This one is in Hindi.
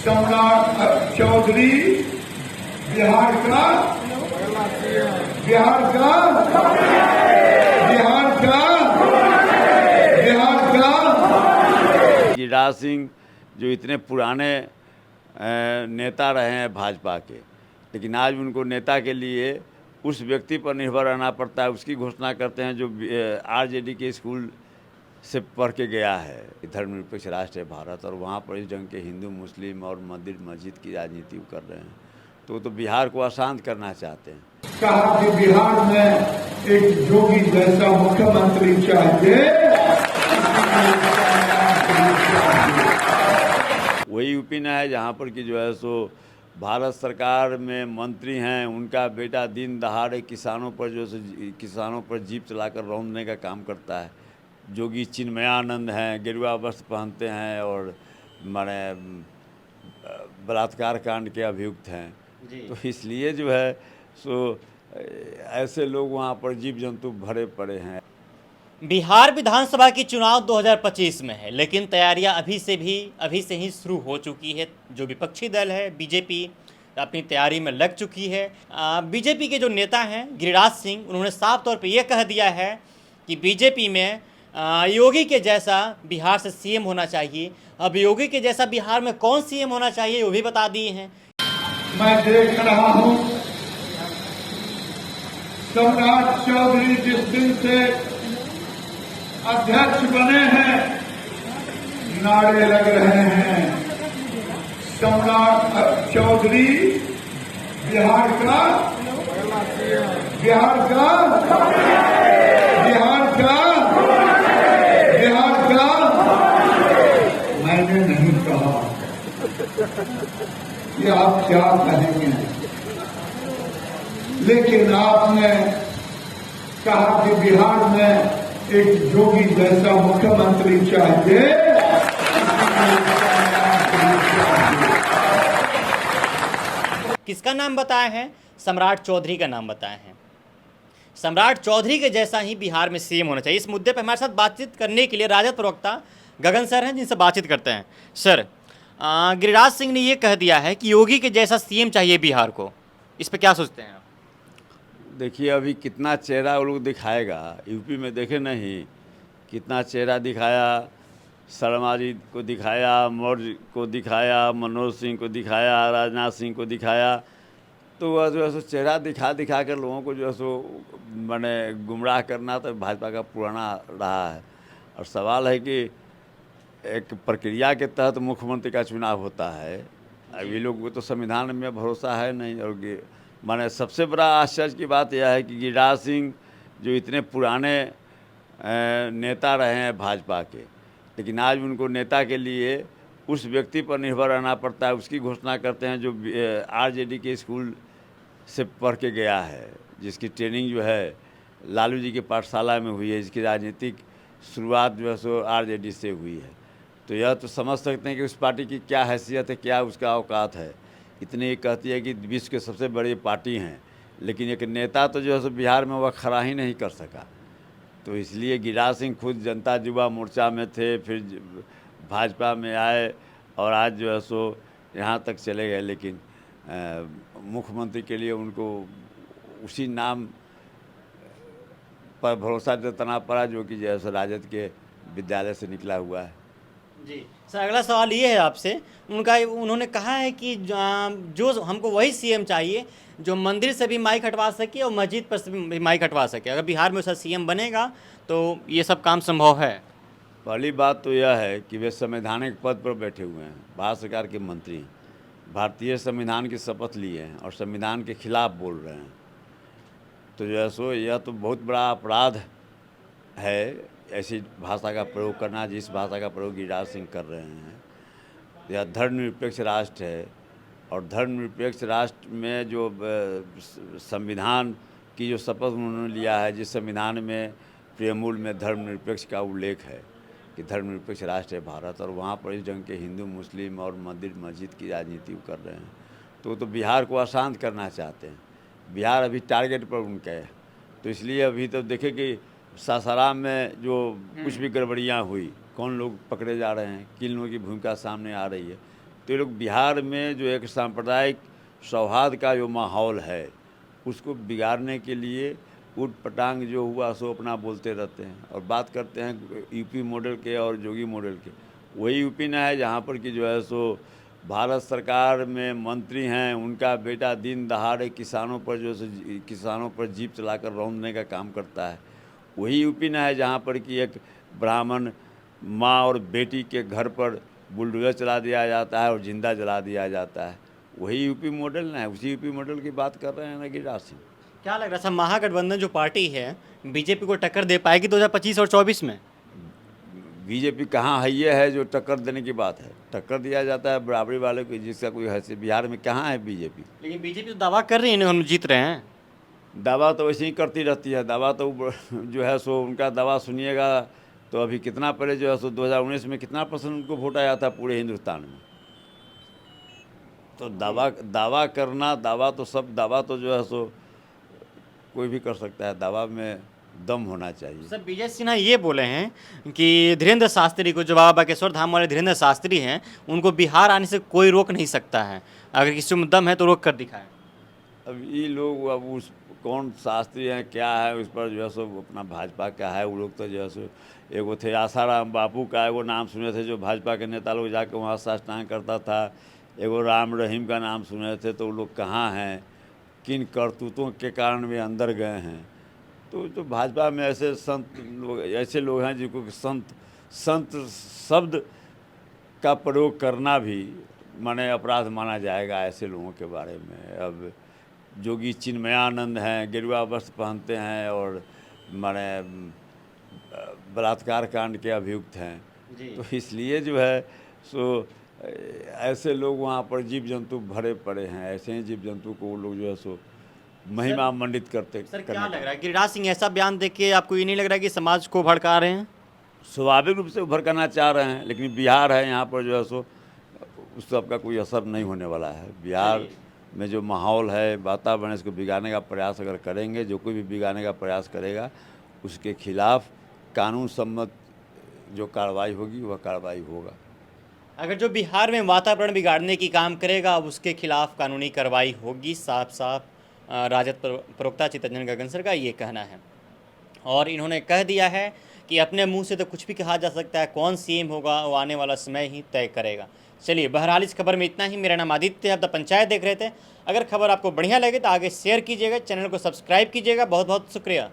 सम्राट चौधरी बिहार का बिहार का बिहार का बिहार का गिरिराज सिंह जो इतने पुराने नेता रहे हैं भाजपा के, लेकिन आज उनको नेता के लिए उस व्यक्ति पर निर्भर रहना पड़ता है। उसकी घोषणा करते हैं जो आरजेडी के स्कूल से पढ़ के गया है। धर्मनिरपेक्ष राष्ट्र है भारत, और वहाँ पर इस ढंग के हिंदू मुस्लिम और मंदिर मस्जिद की राजनीति कर रहे हैं, तो बिहार को अशांत करना चाहते हैं। कहा कि बिहार में एक योगी जैसा मुख्यमंत्री चाहिए। वही यूपी न है जहाँ पर कि जो है सो भारत सरकार में मंत्री हैं, उनका बेटा दिन दहाड़े किसानों पर जो है किसानों पर जीप चलाकर रौंदने का काम करता है। जोगी चिन्मयानंद हैं, गेरुआ वस्त्र पहनते हैं और माने बलात्कार कांड के अभियुक्त हैं। तो इसलिए जो है सो ऐसे लोग वहाँ पर जीव जंतु भरे पड़े हैं। बिहार विधानसभा की चुनाव 2025 में है, लेकिन तैयारियां अभी से ही शुरू हो चुकी है। जो विपक्षी दल है बीजेपी अपनी तैयारी में लग चुकी है। बीजेपी के जो नेता हैं गिरिराज सिंह, उन्होंने साफ तौर पे ये कह दिया है कि बीजेपी में योगी के जैसा बिहार से सीएम होना चाहिए। अब योगी के जैसा बिहार में कौन सीएम होना चाहिए वो भी बता दिए हैं। मैं देख रहा हूं सम्राट चौधरी जिस दिन से अध्यक्ष बने हैं, नारे लग रहे हैं। सम्राट चौधरी बिहार का बिहार का बिहार का बिहार का मैंने नहीं कहा। ये आप क्या कहेंगे, लेकिन आपने कहा कि बिहार में एक योगी जैसा मुख्यमंत्री चाहिए। किसका नाम बताए हैं? सम्राट चौधरी का नाम बताए हैं। सम्राट चौधरी के जैसा ही बिहार में सीएम होना चाहिए। इस मुद्दे पर हमारे साथ बातचीत करने के लिए राजद प्रवक्ता गगन सर हैं, जिनसे बातचीत करते हैं। सर, गिरिराज सिंह ने ये कह दिया है कि योगी के जैसा सीएम चाहिए बिहार को, इस पर क्या सोचते हैं आप? देखिए, अभी कितना चेहरा वो लोग दिखाएगा। यूपी में देखे नहीं कितना चेहरा दिखाया, शर्मा जी को दिखाया, मौर्य को दिखाया, मनोज सिंह को दिखाया, राजनाथ सिंह को दिखाया। तो वह जो है सो चेहरा दिखा कर लोगों को जो है सो मैंने गुमराह करना तो भाजपा का पुराना रहा है। और सवाल है कि एक प्रक्रिया के तहत मुख्यमंत्री का चुनाव होता है। अभी लोग को तो संविधान में भरोसा है नहीं। और माने सबसे बड़ा आश्चर्य की बात यह है कि गिरिराज सिंह जो इतने पुराने नेता रहे हैं भाजपा के, लेकिन आज उनको नेता के लिए उस व्यक्ति पर निर्भर रहना पड़ता है। उसकी घोषणा करते हैं जो आरजेडी के स्कूल से पढ़ के गया है, जिसकी ट्रेनिंग जो है लालू जी के पाठशाला में हुई है, जिसकी राजनीतिक शुरुआत जो है सो आरजेडी से हुई है। तो यह तो समझ सकते हैं कि उस पार्टी की क्या हैसियत है, क्या उसका औकात है। इतनी ये कहती है कि विश्व के सबसे बड़ी पार्टी हैं, लेकिन एक नेता तो जो है सो बिहार में वह खड़ा ही नहीं कर सका। तो इसलिए गिरिराज सिंह खुद जनता युवा मोर्चा में थे, फिर भाजपा में आए और आज जो है सो यहाँ तक चले गए। लेकिन मुख्यमंत्री के लिए उनको उसी नाम पर भरोसा जताना पड़ा जो कि जो है सो राजद के विद्यालय से निकला हुआ है। जी सर, अगला सवाल ये है आपसे। उन्होंने कहा है कि जो हमको वही सीएम चाहिए जो मंदिर से भी माइक हटवा सके और मस्जिद पर से भी माइक हटवा सके। अगर बिहार में उसका सीएम बनेगा तो ये सब काम संभव है। पहली बात तो यह है कि वे संवैधानिक पद पर बैठे हुए हैं, भारत सरकार के मंत्री हैं, भारतीय संविधान की शपथ लिए हैं और संविधान के खिलाफ बोल रहे हैं। तो जो है सो यह तो बहुत बड़ा अपराध है ऐसी भाषा का प्रयोग करना, जिस भाषा का प्रयोग गिरिराज सिंह कर रहे हैं। यह धर्मनिरपेक्ष राष्ट्र है, और धर्मनिरपेक्ष राष्ट्र में जो संविधान की जो शपथ उन्होंने लिया है, जिस संविधान में प्रेमूल में धर्मनिरपेक्ष का उल्लेख है कि धर्मनिरपेक्ष राष्ट्र है भारत, और वहाँ पर इस ढंग के हिंदू मुस्लिम और मंदिर मस्जिद की राजनीति कर रहे हैं, तो बिहार को अशांत करना चाहते हैं। बिहार अभी टारगेट पर उनका है। तो इसलिए अभी तो देखे कि सासाराम में जो कुछ भी गड़बड़ियाँ हुई, कौन लोग पकड़े जा रहे हैं, किन लोगों की भूमिका सामने आ रही है, तो ये लोग बिहार में जो एक सांप्रदायिक सौहार्द का जो माहौल है उसको बिगाड़ने के लिए ऊट पटांग जो हुआ सो अपना बोलते रहते हैं और बात करते हैं यूपी मॉडल के और जोगी मॉडल के। वही यूपी ना है जहाँ पर कि जो है सो भारत सरकार में मंत्री हैं, उनका बेटा दिन दहाड़े किसानों पर जो है किसानों पर जीप चलाकर रौंदने का काम करता है। वही यूपी ना है जहाँ पर कि एक ब्राह्मण माँ और बेटी के घर पर बुलडोजर चला दिया जाता है और जिंदा जला दिया जाता है। वही यूपी मॉडल ना है, उसी यूपी मॉडल की बात कर रहे हैं ना गिरिराज सिंह। क्या लग रहा है महागठबंधन जो पार्टी है बीजेपी को टक्कर दे पाएगी 2025 और 24 में? बीजेपी कहाँ है, ये है जो टक्कर देने की बात है। टक्कर दिया जाता है बराबरी वाले को, जिसका कोई हैसियत बिहार में कहाँ है बीजेपी। लेकिन बीजेपी तो दावा कर रही है हम जीत रहे हैं। दावा तो वैसे ही करती रहती है। दावा तो जो है सो उनका दावा सुनिएगा तो अभी कितना पहले जो है सो 2019 में कितना % उनको वोट आया था पूरे हिंदुस्तान में। तो दावा करना, दावा तो जो है सो कोई भी कर सकता है। दावा में दम होना चाहिए। सर विजय सिन्हा ये बोले हैं कि धीरेन्द्र शास्त्री को, जो बाबा बागेश्वर धाम वाले धीरेन्द्र शास्त्री हैं, उनको बिहार आने से कोई रोक नहीं सकता है, अगर किसी में दम है तो रोक कर दिखाए। अब ये लोग अब उस कौन शास्त्री हैं क्या है उस पर जो है सो अपना भाजपा का है। वो लोग तो जो है सो एगो थे आसाराम बापू का एगो नाम सुने थे जो भाजपा के नेता लोग जाके वहाँ साष्टांग करता था। एगो राम रहीम का नाम सुने थे। तो वो लोग कहाँ हैं, किन करतूतों के कारण वे अंदर गए हैं। तो भाजपा में ऐसे ऐसे लोग हैं जिनको संत शब्द का प्रयोग करना भी माने अपराध माना जाएगा ऐसे लोगों के बारे में। अब जोगी चिन्मयानंद हैं, गेरुआ वस्त्र पहनते हैं और माने बलात्कार कांड के अभियुक्त हैं। तो इसलिए जो है सो ऐसे लोग वहाँ पर जीव जंतु भरे पड़े हैं। ऐसे ही जीव जंतु को वो लोग जो है सो महिमा मंडित करते। सर क्या लग रहा है गिरिराज सिंह ऐसा बयान देख के आपको ये नहीं लग रहा है कि समाज को भड़का रहे हैं? स्वाभाविक रूप से भड़काना चाह रहे हैं, लेकिन बिहार है, यहाँ पर जो है सो उस सबका कोई असर नहीं होने वाला है। बिहार में जो माहौल है, वातावरण, इसको बिगाड़ने का प्रयास अगर करेंगे, जो कोई भी बिगाड़ने का प्रयास करेगा उसके खिलाफ कानून सम्मत जो कार्रवाई होगी वह कार्रवाई होगा। अगर जो बिहार में वातावरण बिगाड़ने की काम करेगा उसके खिलाफ कानूनी कार्रवाई होगी, साफ साफ राजद प्रवक्ता चित्तरंजन गगन सर का ये कहना है। और इन्होंने कह दिया है कि अपने मुंह से तो कुछ भी कहा जा सकता है, कौन सीएम होगा वो आने वाला समय ही तय करेगा। चलिए बहरहाल इस खबर में इतना ही। मेरा नाम आदित्य है, आप द पंचायत देख रहे थे। अगर खबर आपको बढ़िया लगे तो आगे शेयर कीजिएगा, चैनल को सब्सक्राइब कीजिएगा। बहुत बहुत शुक्रिया।